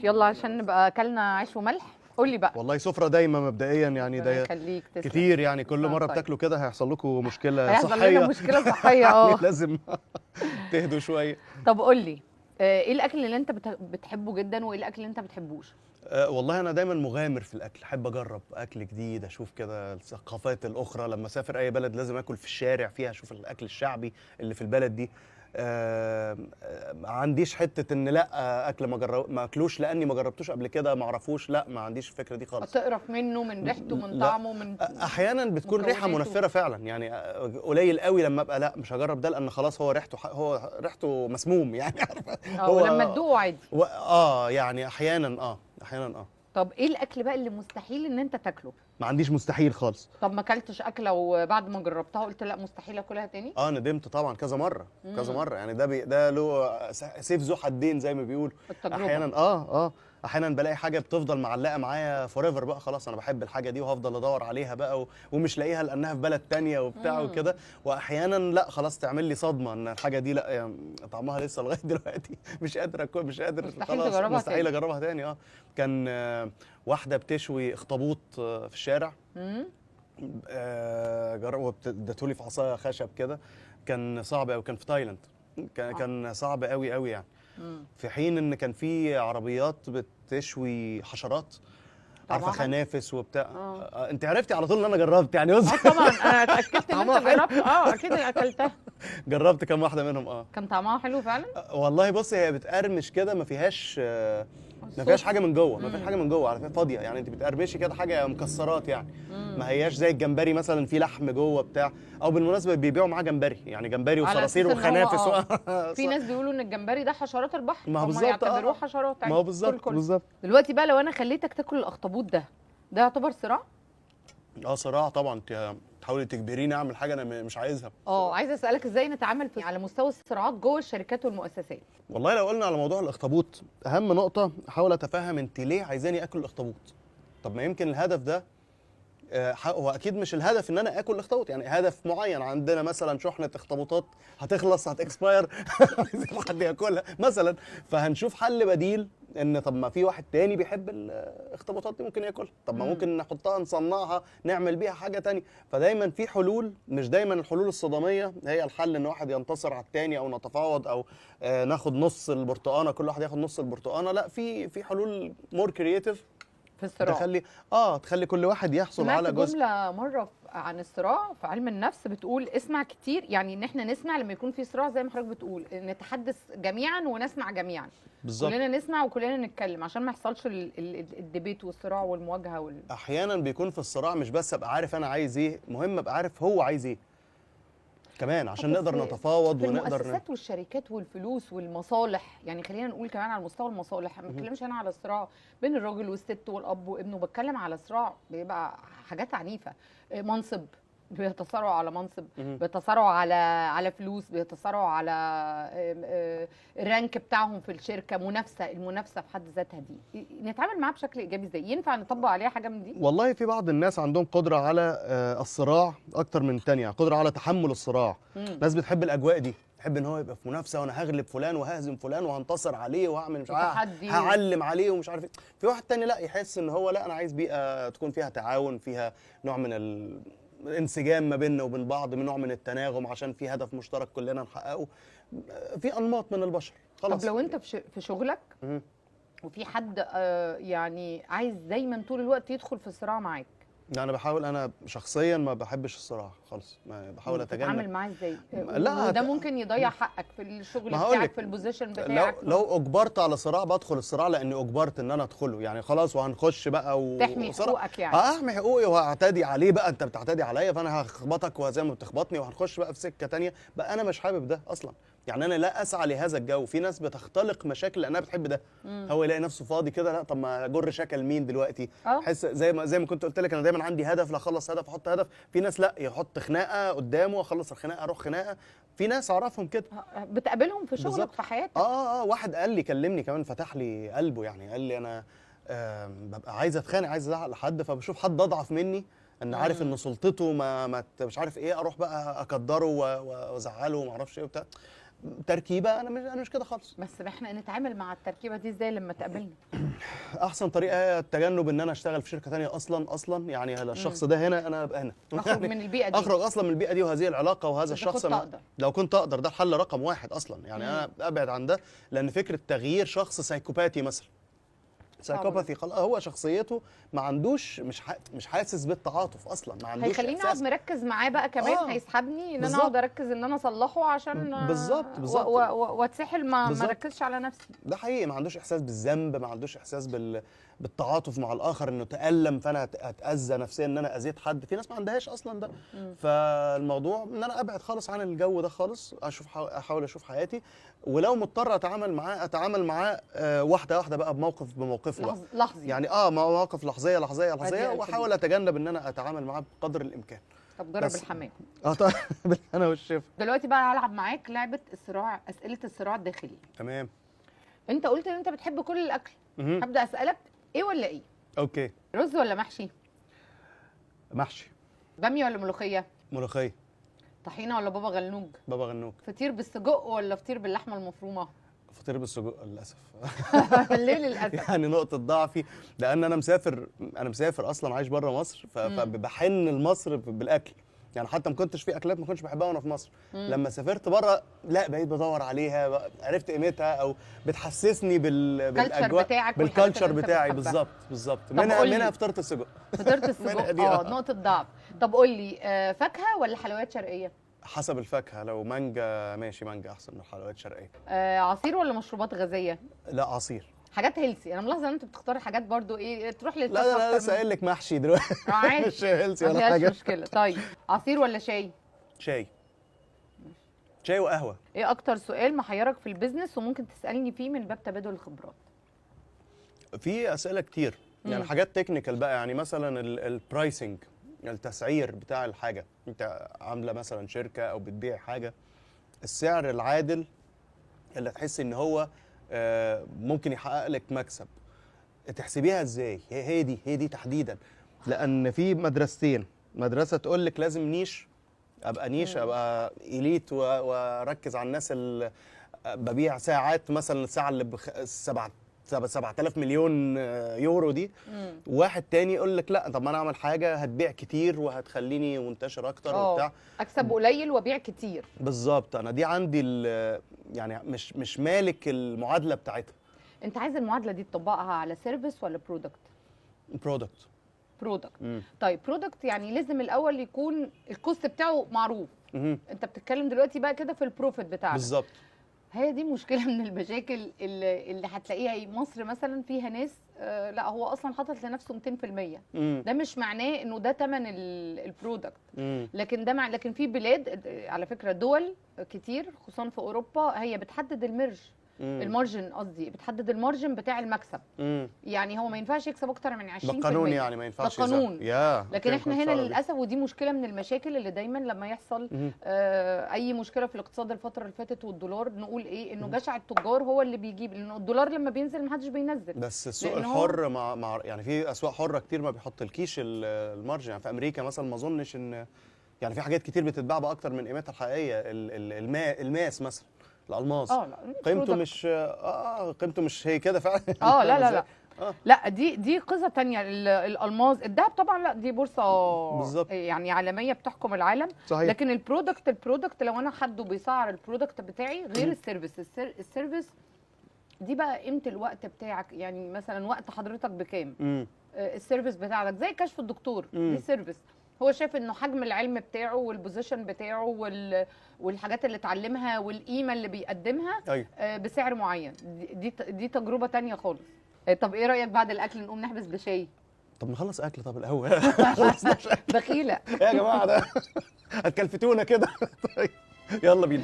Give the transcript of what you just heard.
يلا عشان نبقى اكلنا عيش وملح. قول لي بقى. والله سفرة دايما مبدئيا يعني ربنا ده يخليك، تسلم. كتير يعني كل مرة طيب. بتاكلوا كده هيحصل لكم مشكلة هيحصل لنا صحية مشكله صحيه يعني لازم تهدوا شوية. طب قول لي، ايه الاكل اللي انت بتحبه جدا وايه الاكل اللي انت بتحبوش؟ والله أنا دايما مغامر في الأكل، أحب أجرب أكل جديد، أشوف كده الثقافات الأخرى. لما أسافر أي بلد لازم أكل في الشارع فيها، أشوف الأكل الشعبي اللي في البلد دي. ما عنديش حتة إن لا أكل ما أكلوش لأني ما جربتوش قبل كده ما أعرفوش، لا ما عنديش الفكرة دي خالص. تقرف منه من ريحته من لا. طعمه من احيانا بتكون ريحه مكوناته. منفره فعلا، يعني قليل قوي لما ابقى لا مش هجرب ده لان خلاص هو ريحته مسموم يعني عارفه. هو لما تدوقه عادي. يعني احيانا. طب ايه الاكل بقى اللي مستحيل ان انت تاكله؟ ما عنديش مستحيل خالص. طب ما اكلتش اكله وبعد ما جربتها قلت لا مستحيل اكلها تاني؟ ندمت طبعا كذا مره كذا مره، يعني ده له سيف ذو حدين زي ما بيقولوا. التجربه. احيانا احيانا بلاقي حاجه بتفضل معلقه معايا فور ايفر بقى، خلاص انا بحب الحاجه دي وهفضل ادور عليها بقى ومش لاقيها لانها في بلد تانية وبتاع وكده. واحيانا لا خلاص تعمل لي صدمه ان الحاجه دي لا يعني طعمها لسه لغايه دلوقتي مش قادر مش قادر مستحيل خلاص تجربها مستحيل تاني. اجربها تاني. كان واحده بتشوي اخطبوط في الشارع. ادتهولي في عصايه خشب كده، كان صعب قوي، كان في تايلاند. كان صعب قوي قوي يعني. في حين ان كان في عربيات بتشوي حشرات، عارفه خنافس وبتاع. انت عرفتي على طول ان انا جربت يعني طبعا انا اتاكدت ان انت جربت. اكيد اكلتها. جربت كام واحده منهم. كان طعمها حلو فعلا. والله بصي هي بتقرمش كده، ما فيهاش حاجه من جوه، ما فيش حاجه من جوه على فكره، فاضيه يعني، انت بتقرمشي كده حاجه مكسرات يعني. ما هياش زي الجمبري مثلا في لحم جوه بتاع، او بالمناسبه بيبيعوا معاه جمبري، يعني جمبري وصراصير وخنافس في ناس بيقولوا ان الجمبري ده حشرات البحر، ما هو هم بالظبط يعتبروه حشرات. ما هو بالظبط. دلوقتي بقى لو انا خليتك تاكل الاخطبوط ده يعتبر صراع؟ صراع طبعا. انت تحاولي تجبريني اعمل حاجه انا مش عايزها. عايزه اسالك ازاي نتعامل على مستوى الصراعات جوه الشركات والمؤسسات. والله لو قلنا على موضوع الاخطبوط، اهم نقطه احاول اتفهم انت ليه عايزاني اكل الاخطبوط. طب ما يمكن الهدف ده هو اكيد مش الهدف ان انا اكل الاخطبوط، يعني هدف معين عندنا، مثلا شحنه اخطبوطات هتخلص هتكسباير عايزين حد ياكلها مثلا، فهنشوف حل بديل. ان طب ما في واحد تاني بيحب الاخطبوطات دي ممكن ياكلها، طب ما ممكن نحطها نصنعها نعمل بيها حاجه تانية. فدايما في حلول، مش دايما الحلول الصداميه هي الحل، ان واحد ينتصر على التاني او نتفاوض او ناخد نص البرتقانه، كل واحد ياخد نص البرتقانه. لا، في حلول مور كرييتيف في الصراع، تخلي كل واحد يحصل على جزء. جمله مره عن الصراع في علم النفس بتقول اسمع كتير، يعني ان احنا نسمع لما يكون في صراع زي ما حضرتك بتقول، نتحدث جميعا ونسمع جميعا. بالظبط. كلنا نسمع وكلنا نتكلم عشان ما يحصلش الديبيت والصراع والمواجهه احيانا بيكون في الصراع مش بس ابقى عارف انا عايز ايه، مهم ابقى عارف هو عايز ايه كمان عشان نقدر نتفاوض ونقدر المؤسسات والشركات والفلوس والمصالح. يعني خلينا نقول كمان على مستوى المصالح، ما بتكلمش انا على صراع بين الراجل والست والاب وابنه، بتكلم على صراع بيبقى حاجات عنيفه، منصب، بيتصارعوا على منصب، بيتصارعوا على فلوس، بيتصارعوا على الرانك بتاعهم في الشركه، المنافسه في حد ذاتها دي نتعامل معاها بشكل ايجابي ازاي؟ ينفع نطبق عليها حاجه من دي؟ والله في بعض الناس عندهم قدره على الصراع اكتر من الثانيه، قدره على تحمل الصراع. ناس بتحب الاجواء دي، تحب ان هو يبقى في منافسه وانا هغلب فلان وههزم فلان وهنتصر عليه وهعمل مش عارف هعلم عليه ومش عارف ايه. في واحد تاني لا، يحس ان هو لا، انا عايز بيئه تكون فيها تعاون، فيها نوع من الانسجام ما بيننا وبين بعض، من نوع من التناغم عشان في هدف مشترك كلنا نحققه. في انماط من البشر خلاص. طب لو انت في شغلك وفي حد يعني عايز دايما طول الوقت يدخل في الصراع معاك، انا بحاول، انا شخصيا ما بحبش الصراع خالص، بحاول اتجنب. تتعامل معاه ازاي؟ لا، وده ممكن يضيع حقك في الشغل بتاعك، في البوزيشن بتاعك. لو اجبرت على صراع بدخل الصراع لاني اجبرت ان انا ادخله، يعني خلاص وهنخش بقى تحمي حقوقك يعني. احمي حقوقي وهعتدي عليه بقى، انت بتعتدي عليا فانا هخبطك وزي ما بتخبطني، وهنخش بقى في سكه تانية بقى. انا مش حابب ده اصلا، يعني انا لا اسعى لهذا الجو. في ناس بتختلق مشاكل لانها بتحب ده. هو يلاقي نفسه فاضي كده، لا طب ما اجر شكل مين دلوقتي. حس زي ما كنت قلت لك، انا دايما عندي هدف، لا اخلص هدف احط هدف. في ناس لا، يحط خناقه قدامه اخلص الخناقه اروح خناقه. في ناس اعرفهم كده بتقابلهم في شغلك بالزبط. في حياتك. واحد قال لي، كلمني كمان فتح لي قلبه، يعني قال لي انا ببقى عايز اتخانق، عايز ازعق لحد، فبشوف حد اضعف مني، ان عارف ان سلطته مش عارف ايه، اروح بقى اقدره وازعله وما اعرفش ايه وبتاع. تركيبه انا مش كده خالص. بس احنا نتعامل مع التركيبه دي ازاي لما تقابلنا؟ احسن طريقه هي التجنب، ان انا اشتغل في شركه تانية اصلا، يعني الشخص ده هنا انا ابقى هنا اخرج من البيئه دي، اخرج اصلا من البيئه دي وهذه العلاقه وهذا إذا الشخص. كنت أقدر. لو كنت اقدر، ده الحل رقم واحد اصلا، يعني انا ابعد عن ده، لان فكره تغيير شخص سايكوباتي مثلا، سايكوباثي خلاص هو شخصيته ما عندوش، مش حاسس بالتعاطف اصلا، ما عندوش هيخليني اقعد مركز معاه بقى كمان، هيسحبني ان انا اقعد اركز ان انا اصلحه عشان بالظبط واتسحل ما ركزش على نفسي. ده حقيقي، ما عندوش احساس بالذنب، ما عندوش احساس بالتعاطف مع الاخر، انه تألم فانا اتاذى نفسيا ان انا اذيت حد. في ناس ما عندهاش اصلا ده. فالموضوع ان انا ابعد خالص عن الجو ده خالص، احاول اشوف حياتي، ولو مضطر اتعامل معاه واحده واحده بقى، بموقفه لحظي يعني مواقف لحظيه واحاول اتجنب ان انا اتعامل معاه بقدر الامكان. طب جرب الحمام. طيب انا والشيف. دلوقتي بقى هلعب معاك لعبه الصراع، اسئله الصراع الداخلي. تمام. انت قلت ان انت بتحب كل الاكل. هبدا اسالك ايه ولا ايه؟ اوكي. رز ولا محشي؟ محشي. باميه ولا ملوخيه؟ ملوخيه. طحينه ولا بابا غنوج؟ بابا غنوج. فطير بالسجق ولا فطير باللحمه المفرومه؟ فطير بالسجق للاسف. ليه للاسف؟ يعني نقطه ضعفي، لان انا مسافر اصلا، عايش بره مصر، فبحن لمصر بالاكل. يعني حتى ما كنتش في اكلات ما كنتش بحبها وانا في مصر. لما سافرت بره لا، بقيت بدور عليها، عرفت قيمتها، او بتحسسني بالاجواء، بالكالتشر بتاعي. بالظبط. منها فطيره السجق. فطيره السجق نقطه ضعف. طب قول لي فاكهه ولا حلويات شرقيه؟ حسب الفاكهه، لو مانجا ماشي، مانجا احسن من الحلويات الشرقيه. عصير ولا مشروبات غازيه؟ لا عصير. حاجات هيلسي. انا ملاحظه ان انت بتختار حاجات برضو ايه تروح للطبخ. لا لسه قايل لك محشي دلوقتي. مش هيلسي ولا حاجه، مفيش مشكله. طيب عصير ولا شاي؟ شاي وقهوه. ايه اكتر سؤال محيرك في البيزنس وممكن تسالني فيه من باب تبادل الخبرات؟ في اسئله كتير، يعني حاجات تكنيكال بقى، يعني مثلا البرايسنج، التسعير بتاع الحاجه. انت عامله مثلا شركه او بتبيع حاجه، السعر العادل اللي تحس ان هو ممكن يحقق لك مكسب، تحسبيها ازاي؟ هي دي تحديدا. لان في مدرستين، مدرسه تقول لك لازم نيش، ابقى اليت واركز على الناس اللي ببيع ساعات، مثلا الساعه اللي 7000 مليون يورو دي. واحد تاني يقول لك لا، طب ما انا اعمل حاجه هتبيع كتير وهتخليني منتشر اكتر وبتاع، اكسب قليل وابيع كتير. بالظبط. انا دي عندي يعني مش مالك المعادله بتاعتها. انت عايز المعادله دي تطبقها على سيرفيس ولا برودكت؟ طيب برودكت يعني لازم الاول يكون الكوست بتاعه معروف. انت بتتكلم دلوقتي بقى كده في البروفيت بتاعك. بالظبط. هي دي مشكله من المشاكل اللي هتلاقيها. مصر مثلا فيها ناس لا هو اصلا حاطط لنفسه 200%. ده مش معناه انه ده ثمن البرودكت، لكن ده لكن في بلاد على فكره، دول كتير خصوصا في اوروبا هي بتحدد المارجن، قصدي بتحدد المارجن بتاع المكسب. يعني هو ما ينفعش يكسب اكتر من 20%. ده قانون، يعني ما ينفعش. ده قانون. لكن احنا هنا للاسف، ودي مشكله من المشاكل اللي دايما لما يحصل اي مشكله في الاقتصاد الفتره اللي فاتت والدولار، نقول ايه؟ انه جشع التجار هو اللي بيجيب، لانه الدولار لما بينزل ما حدش بينزل. بس السوق الحر مع يعني في اسواق حره كتير ما بيحطلكيش المارجن. يعني في امريكا مثلا ما اظنش ان، يعني في حاجات كتير بتتباع باكتر من قيمتها الحقيقيه. الماس مثلا، الالماس قيمته مش هي كده فعلا. لا لا دي قصه تانية. الالماس، الذهب طبعا لا، دي بورصه بالزبط. يعني عالميه بتحكم العالم. صحيح. لكن البرودكت لو انا حد بيسعر البرودكت بتاعي غير السيرفيس دي بقى قيمه الوقت بتاعك. يعني مثلا وقت حضرتك بكام؟ السيرفيس بتاعك زي كشف الدكتور، دي سيرفيس. هو شايف انه حجم العلم بتاعه والبوزيشن بتاعه والحاجات اللي اتعلمها والقيمه اللي بيقدمها بسعر معين. دي تجربه تانية خالص. طب ايه رايك بعد الاكل نقوم نحبس بشاي؟ طب نخلص اكل طب الاول. بخيله يا جماعه ده هتكلفتونا كده. طيب يلا بينا.